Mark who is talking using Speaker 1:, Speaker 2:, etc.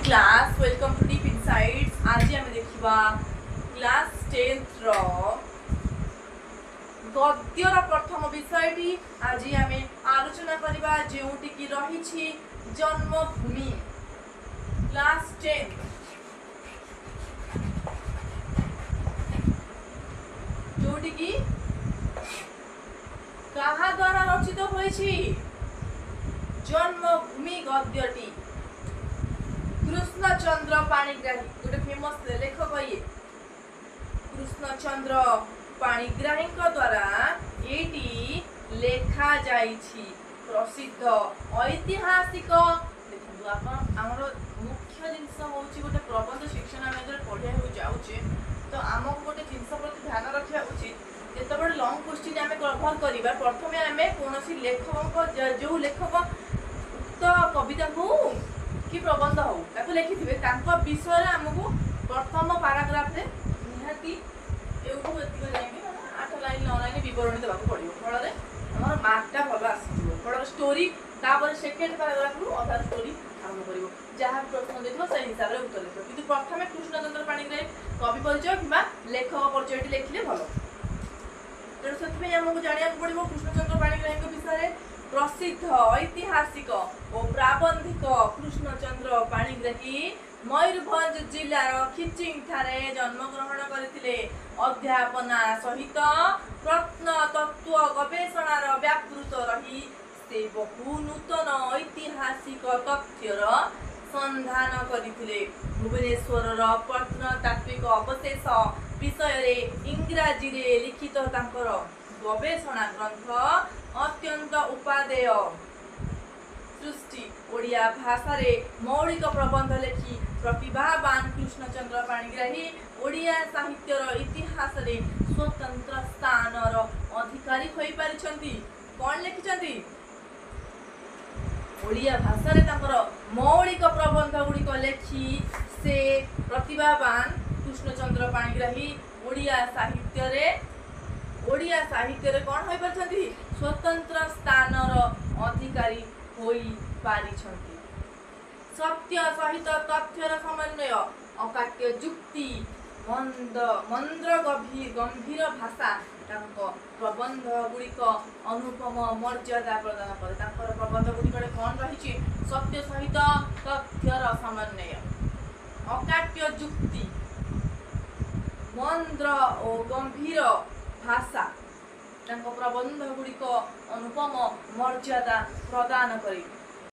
Speaker 1: Class welcome to Deep Insights. आज आम देखा क्लास 10th रो गद्यर प्रथम विषयटी आज आम आलोचना करबा जेउटी की रही जन्मभूमि। क्लास 10 जोटी की कहा द्वारा रचित होईछि जन्मभूमि गद्यटी कृष्णचंद्र पाणिग्राही गोटे फेमस लेखक ये कृष्णचंद्र पाणिग्राही द्वारा एटी लेखा जाइछि प्रसिद्ध ऐतिहासिक देखो आमर मुख्य जिनस होछि गोटे प्रबंध शिक्षण आम जो पढ़िया जाऊे तो आमको गोटे जिनस प्रति ध्यान रखा उचित जिते लंग क्वेश्चन आम कभर करवा प्रथम आम कौन लेखक जो लेखक उक्त कविता हो कि प्रबंध हो ताको लिखिथिबे तांको विषय आमको प्रथम पैराग्राफ रे निहाती एउठो एतिक जाइबे 8 लाइन 9 लाइन विवरण देबा पड़ियो फल रे हमर मार्कटा भल आसीबो फल स्टोरी तापर सेकेंड पैराग्राफ रु अधा स्टोरी आरंभ करिवो जहा प्रश्न देथिबो से हिसाब रे उत्तर देथिबो किंतु प्रथमे कृष्णचंद्र पाणिग्राही कवि परिचय किबा लेखक परिचयटी लिखले भलो तेणु से आमको जानिया पड़िवो कृष्णचंद्र पाणिग्राही विषय प्रसिद्ध ऐतिहासिक और प्राबंधिक कृष्णचंद्र पाणिग्राही मयूरभंज जिलार खिचिंग ठारे जन्मग्रहण करथिले। अध्यापना सहित प्रत्नतत्व गवेषणार व्यापृत रही से बहु नूतन ऐतिहासिक तथ्यर संधान करथिले। भुवनेश्वर प्रत्नतात्विक अवशेष विषय इंग्राजी रे लिखित तांकर गवेषणा ग्रंथ अत्यंत उपादेय सृष्टि ओडिया भाषा रे मौलिक प्रबंध लेखि प्रतिभावान कृष्णचंद्र पाणिग्राही ओडिया साहित्यर इतिहास रे स्वतंत्र स्थानर अधिकारी होई पारिछंती। कोन लिखिछंती ओडिया भाषा रे तांकर मौलिक प्रबंध गुड़िक लेखि से प्रतिभावान कृष्णचंद्र पाणिग्राही ओडिया साहित्य रे कोन होई पारछंती स्वतंत्र स्थानर अधिकारी होई पारिछंती। सत्य सहित तथ्यर समन्वय अकाट्य जुक्ति मंद्र गंभीर भाषा तांको प्रबंध गुड़िक अनुपम मर्यादा प्रदान करे। तांकर प्रबंध गुड़िक कोन रहिछि सत्य सहित तथ्यर समन्वय अकाट्य जुक्ति मंद्र और गंभीर भाषा तांको प्रबंध गुड़िक अनुपम मर्यादा प्रदान करे।